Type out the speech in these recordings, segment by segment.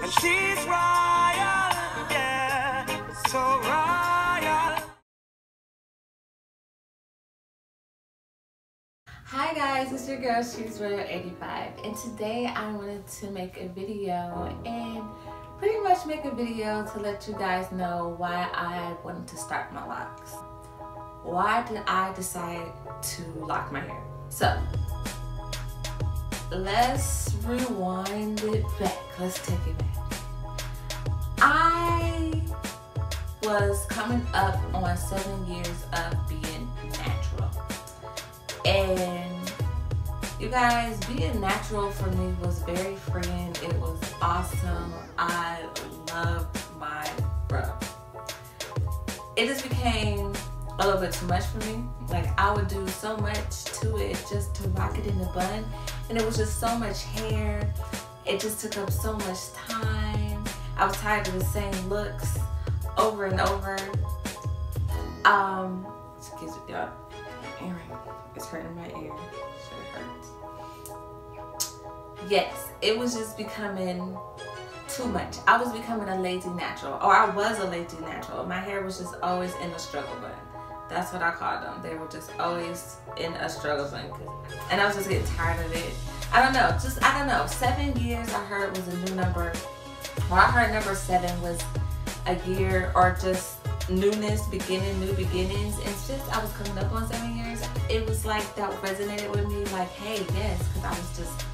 She's royal, yeah, so royal. Hi guys, it's your girl She's Royal 85, and today I wanted to make a video and pretty much make a video to let you guys know why I wanted to start my locks. Why did I decide to lock my hair? So let's rewind it back. Let's take it back. I was coming up on 7 years of being natural. And you guys, being natural for me was very freeing. It was awesome. I loved my bro. It just became a little bit too much for me. Like, I would do so much to it just to rock it in the bun. And it was just so much hair. It just took up so much time. I was tired of the same looks over and over. Excuse me, y'all. Earring. It's hurting my ear. Sure hurts. Yes, it was just becoming too much. I was becoming a lazy natural, or I was a lazy natural. My hair was just always in a struggle bun. That's what I called them. They were just always in a struggle bun, and I was just getting tired of it. I don't know. 7 years I heard was a new number, or I heard number 7 was a year, or just newness, new beginnings. And since I was coming up on 7 years, it was like that resonated with me, like, hey, yes, because I was just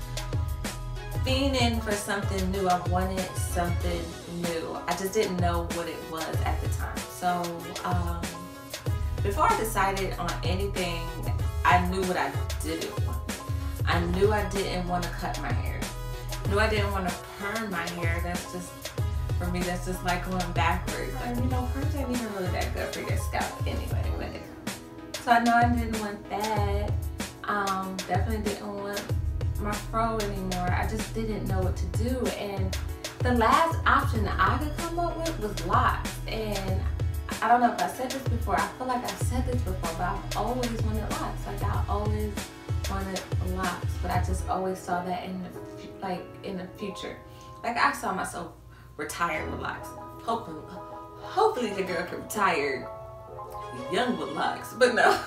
fiending for something new. I wanted something new. I just didn't know what it was at the time. So before I decided on anything, I knew what I didn't want. I knew I didn't want to cut my hair. I knew I didn't want to perm my hair. That's just, for me, that's just like going backwards. Like, you know, perms ain't even really that good for your scalp anyway. But, so I know I didn't want that. Definitely didn't want my fro anymore. I just didn't know what to do. And the last option that I could come up with was locks. And I don't know if I said this before. I feel like I've said this before, but I've always wanted locks. Like, I always wanted locks, but I just always saw that in the future. Like, I saw myself retired with locks. Hopefully the girl can retire young with locks, but no.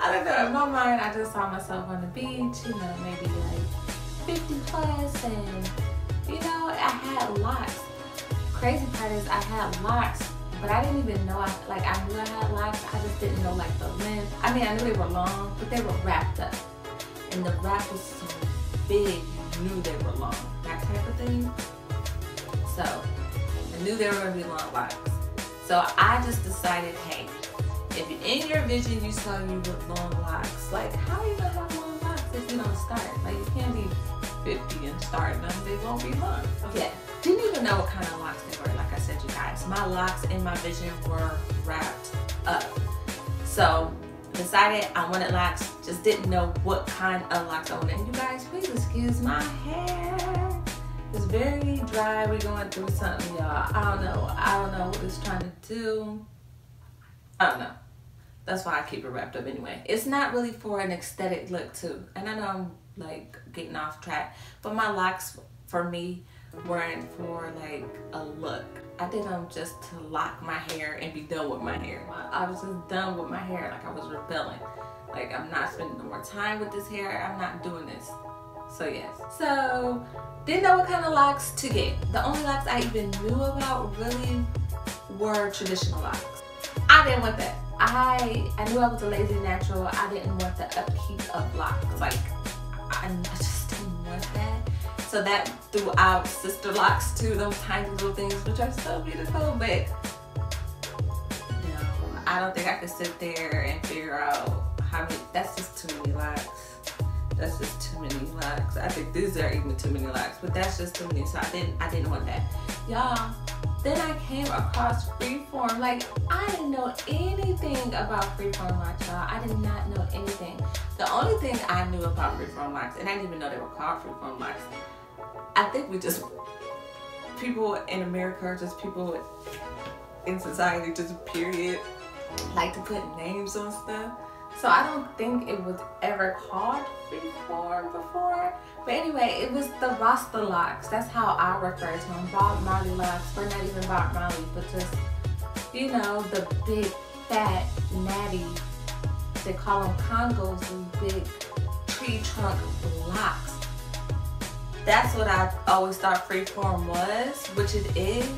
I don't know. In my mind, I just saw myself on the beach, you know, maybe like 50 plus, and you know, I had locks. Crazy part is I had locks, but I didn't even know. I knew I had locks. I just didn't know like the length. I mean, I knew they were long, but they were wrapped up, and the wrap was so big, you knew they were long. That type of thing. So I knew they were going to be long locks. So I just decided, hey, if in your vision you saw you with long locks, like, how are you going to have long locks if you don't start? Like, you can't be 50 and start them. They won't be long. Yeah. Didn't even know what kind of locks they were. Like I said, you guys, my locks in my vision were wrapped up. So decided I wanted locks. Just didn't know what kind of locks I wanted. And you guys, please excuse my hair. It's very dry. We're going through something, y'all. I don't know what it's trying to do. I don't know. That's why I keep it wrapped up anyway. It's not really for an aesthetic look too. And I know I'm like getting off track, but my locks for me weren't for like a look. I did them just to lock my hair and be done with my hair. I was just done with my hair. Like, I was rebelling. Like, I'm not spending no more time with this hair. I'm not doing this. So yes. So didn't know what kind of locks to get. The only locks I even knew about really were traditional locks. I didn't want that. I knew I was a lazy natural. I didn't want the upkeep of locks. Like, I just didn't want that. So that threw out sister locks too, those tiny little things, which are so beautiful, but no, I don't think I could sit there and figure out how many. That's just too many locks. That's just too many locks. I think these are even too many locks, but that's just too many. So I didn't want that, y'all. Then I came across Freeform. Like, I didn't know anything about Freeform Loc, y'all. I did not know anything. The only thing I knew about Freeform Locs, and I didn't even know they were called Freeform Locs. I think people in America, just people in society, just period, like to put names on stuff. So I don't think it was ever called Freeform before. But anyway, it was the Rasta locks. That's how I refer to them. Bob Marley locks, or not even Bob Marley, but just, you know, the big, fat, natty, they call them Congos, these big tree trunk locks. That's what I always thought Freeform was, which it is.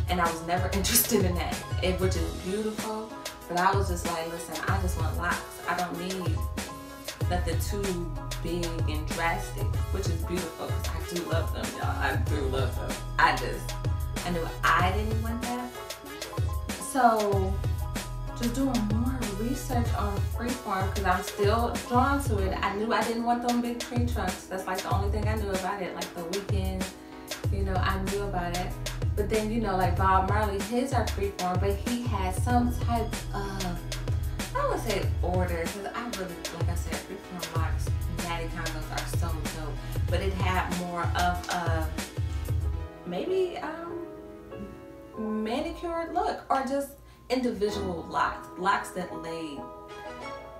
And I was never interested in that, which is beautiful. But I was just like, listen, I just want locks. I don't need nothing too big and drastic, which is beautiful because I do love them, y'all. I do love them. I knew I didn't want that. So just doing more research on Freeform because I'm still drawn to it. I knew I didn't want them big tree trunks. That's like the only thing I knew about it. Like the Weekend, you know, I knew about it. But then, you know, like Bob Marley, his are Freeform, but he had some type of, I don't want to say order, because I really, like I said, Freeform locks, natty Congos are so dope. But it had more of a, maybe manicured look, or just individual locks that laid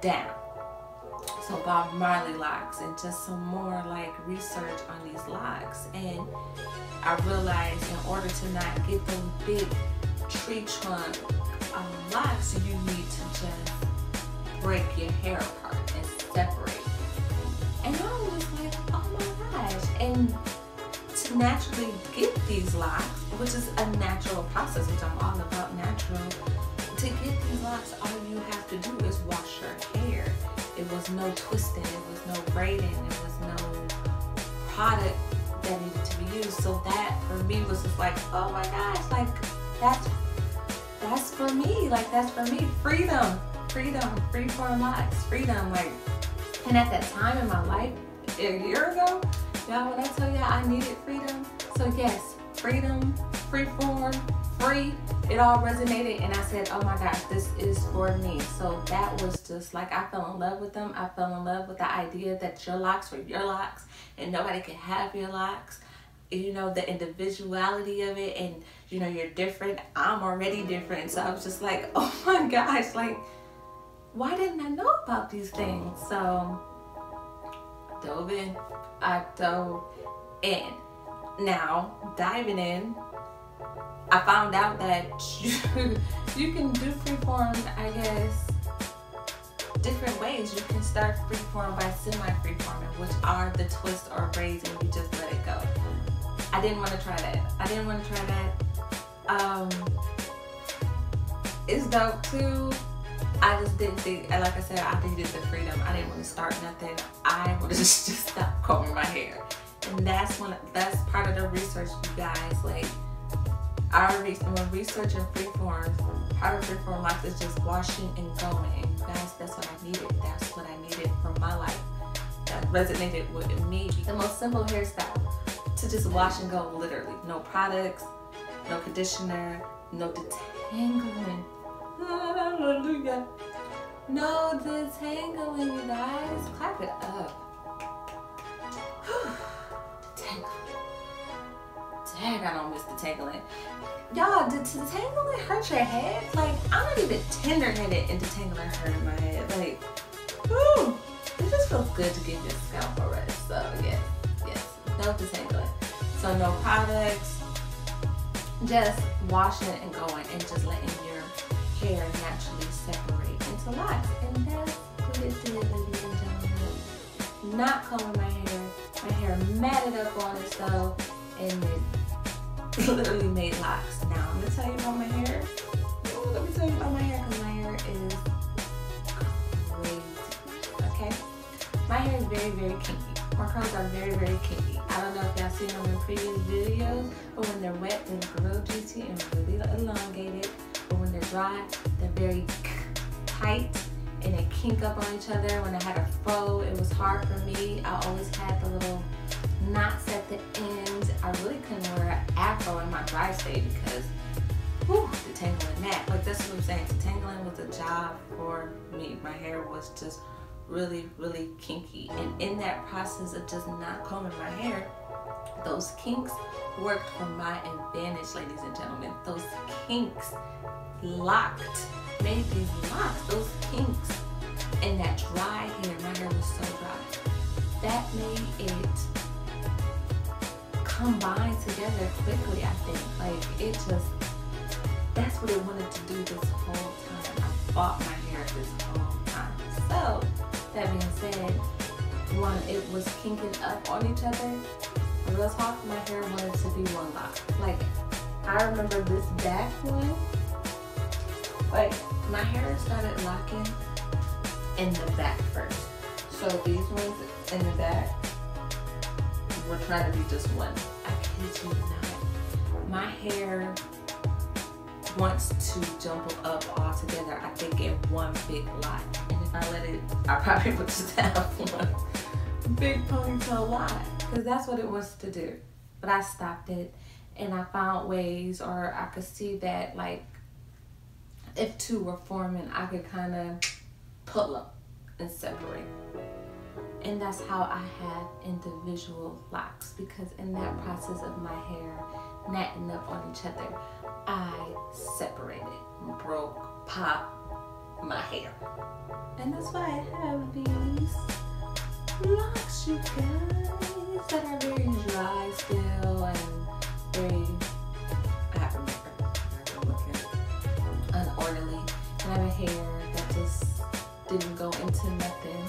down. So Bob Marley locks, and just some more like research on these locks. And I realized in order to not get them big tree trunk locks, you need to just break your hair apart and separate. And I was just like, oh my gosh. And to naturally get these locks, which is a natural process, which I'm all about natural, to get these locks, all you have to do is wash your hair. It was no twisting, it was no braiding, it was no product that needed to be used. So that for me was just like, oh my gosh, like that's for me. Like that's for me. Freedom, Freeform locks, freedom. Like, and at that time in my life, a year ago, y'all, when I tell y'all I needed freedom, so yes, freedom, Freeform, free, it all resonated, and I said, oh my gosh, this is for me. So that was just like, I fell in love with them. I fell in love with the idea that your locks were your locks and nobody can have your locks. You know, the individuality of it, and you know, you're different. I'm already different. So I was just like, oh my gosh, like, why didn't I know about these things? So I dove in. Now, diving in, I found out that you can do Freeform, I guess, different ways. You can start Freeform by semi-freeforming, which are the twist or braids, and you just let it go. I didn't want to try that. It's dope too. I just didn't think, like I said, I needed the freedom. I didn't want to start nothing. I wanted to just stop combing my hair. And that's part of the research, you guys. Like, when researching Freeform, part of Freeform locks is just washing and going. And you guys, that's what I needed. That's what I needed for my life. That resonated with me. The most simple hairstyle, to just wash and go, literally. No products, no conditioner, no detangling. Hallelujah. No detangling, you guys. Clap it up. Dang, I don't miss detangling. Y'all, did detangling hurt your head? Like, I'm not even tender-headed and detangling hurt my head. Like, whew, it just feels good to give your scalp a rest. So, yes, no detangling. So, no products, just washing and going and just letting your hair naturally separate into locks. And that's what it did, ladies and gentlemen. Not combing my hair matted up on itself, and it literally made locks. Now, I'm gonna tell you about my hair. Ooh, let me tell you about my hair, because my hair is crazy, okay? My hair is very, very kinky. My curls are very, very kinky. I don't know if y'all seen them in previous videos, but when they're wet, they're real juicy and really elongated. But when they're dry, they're very tight and they kink up on each other. When I had a fro, it was hard for me. I always had the little knots at the end. I really couldn't wear an afro in my dry state because, whew, detangling that. Like, that's what I'm saying. Detangling was a job for me. My hair was just really, really kinky. And in that process of just not combing my hair, those kinks worked for my advantage, ladies and gentlemen. Those kinks locked, made these locks, those kinks, and that dry hair. My hair was so dry. That made it combine together quickly, I think. Like, it just, that's what it wanted to do this whole time. I fought my hair this whole time. So, that being said, when it was kinking up on each other, real talk, my hair wanted to be one lock. Like, I remember this back one, like, my hair started locking in the back first. So these ones in the back were trying to be just one. I kid you not. My hair wants to jumble up all together, I think, in one big lot. And if I let it, I probably would just have one big ponytail lot, because that's what it wants to do. But I stopped it, and I found ways, or I could see that, like, if two were forming, I could kind of pull up and separate. And that's how I have individual locks, because in that process of my hair natting up on each other, I separated, broke, popped my hair. And that's why I have these locks, you guys, that are very dry still and very, I have to remember, looking unorderly. And I have a hair that just didn't go into nothing,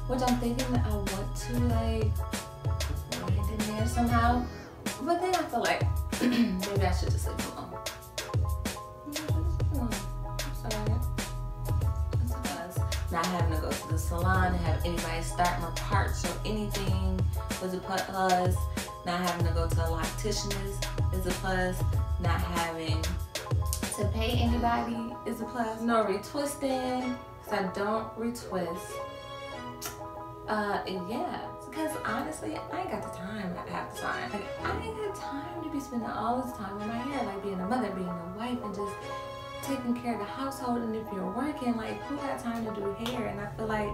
which I'm thinking that I want to, like, wind in there somehow. But then I feel like maybe I should just leave it alone. I'm sorry. Not having to go to the salon and have anybody start my parts or anything was a plus. Not having to go to a loctician is a plus. Not having to pay anybody is a plus. No retwisting, because I don't retwist. Yeah, because honestly, I ain't got the time half the time. Like, I ain't got time to be spending all this time with my hair, like being a mother, being a wife, and just taking care of the household. And if you're working, like, who got time to do hair? And I feel like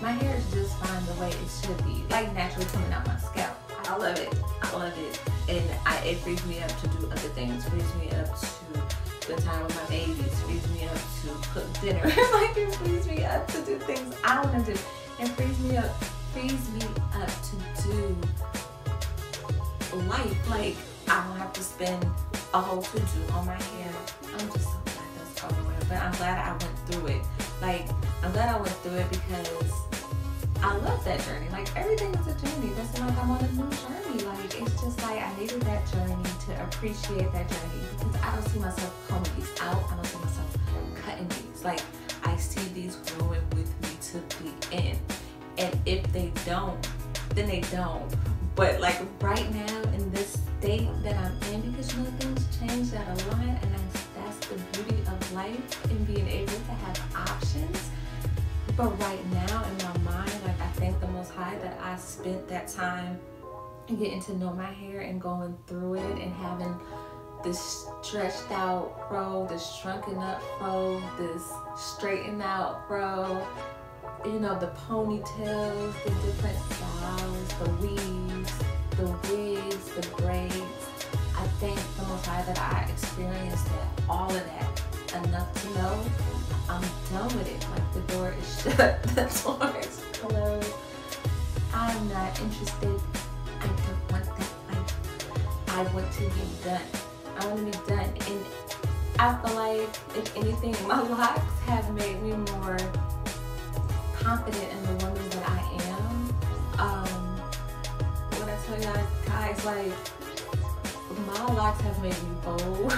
my hair is just fine the way it should be, like, naturally coming out my scalp. I love it. I love it. And it frees me up to do other things. Frees me up to spend time with my babies. Frees me up to cook dinner. Like, it frees me up to do things I want to do. It frees me up to do life. Like, I don't have to spend a whole to-do on my hair. I'm just so glad that's over with. But I'm glad I went through it. Like, I'm glad I went through it because I love that journey. Like, everything is a journey. That's like I'm on a new journey. Like, it's just like I needed that journey to appreciate that journey, because I don't see myself combing these out. I don't see myself cutting these. Like, I see these growing with me to the end. And if they don't, then they don't. But like right now in this state that I'm in, because, you know, things change that a lot, and that's the beauty of life and being able to have options. But right now in my mind, like, I thank the Most High that I spent that time getting to know my hair and going through it and having this stretched out fro, this shrunken up fro, this straightened out fro, you know, the ponytails, the different styles, the weaves, the wigs, the braids. I thank the Most High that I experienced that, all of that, enough to know I'm done with it. Like, the door is shut, the door is closed. I'm not interested. I don't want that life. I want to be done. I want to be done. And I feel like, if anything, my locks have made me more confident in the woman that I am. What I tell y'all guys, like, my locks have made me bold.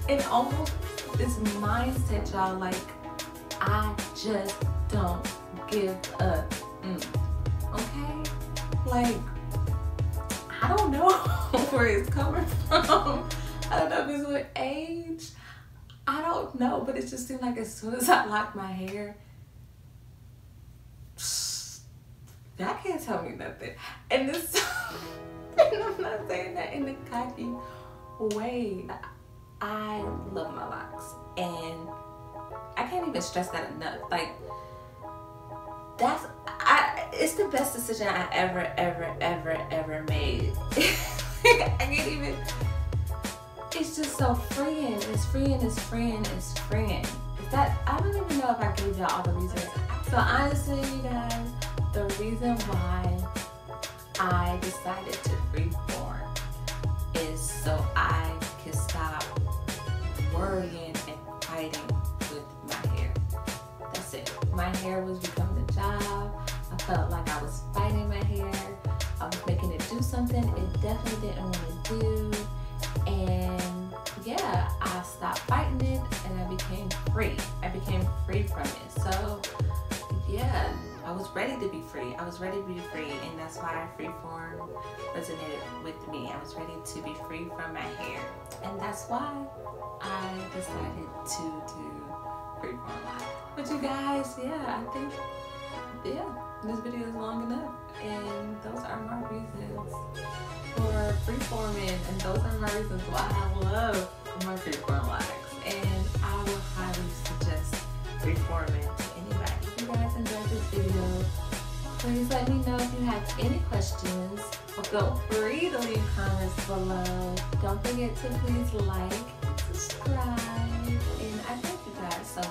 And almost this mindset, y'all, like, I just don't give up. Okay? Like, I don't know where it's coming from. I don't know if it's with age. I don't know, but it just seemed like as soon as I locked my hair, y'all can't tell me nothing. And this, and I'm not saying that in a cocky way. I love my locks, and I can't even stress that enough. Like, it's the best decision I ever made. I can't even. It's just so freeing. It's freeing. It's freeing. It's freeing. Is that? I don't even know if I gave y'all all the reasons. So honestly, you guys, the reason why I decided to freeform is so I can stop worrying and fighting with my hair. That's it. My hair was becoming a job. I felt like I was fighting my hair. I was making it do something it definitely didn't want to do. And yeah, I stopped fighting it and I became free. I became free from it. So yeah, I was ready to be free. I was ready to be free, and that's why Freeform resonated with me. I was ready to be free from my hair, and that's why I decided to do Freeform Loc. But you guys, yeah, I think, yeah, this video is long enough, and those are my reasons for freeforming, and those are my reasons why I love my Freeform Locs, and I will highly suggest freeforming to anybody. If you guys enjoyed this video, please let me know if you have any questions, or feel free to leave comments below. Don't forget to please like, subscribe, and I thank you guys so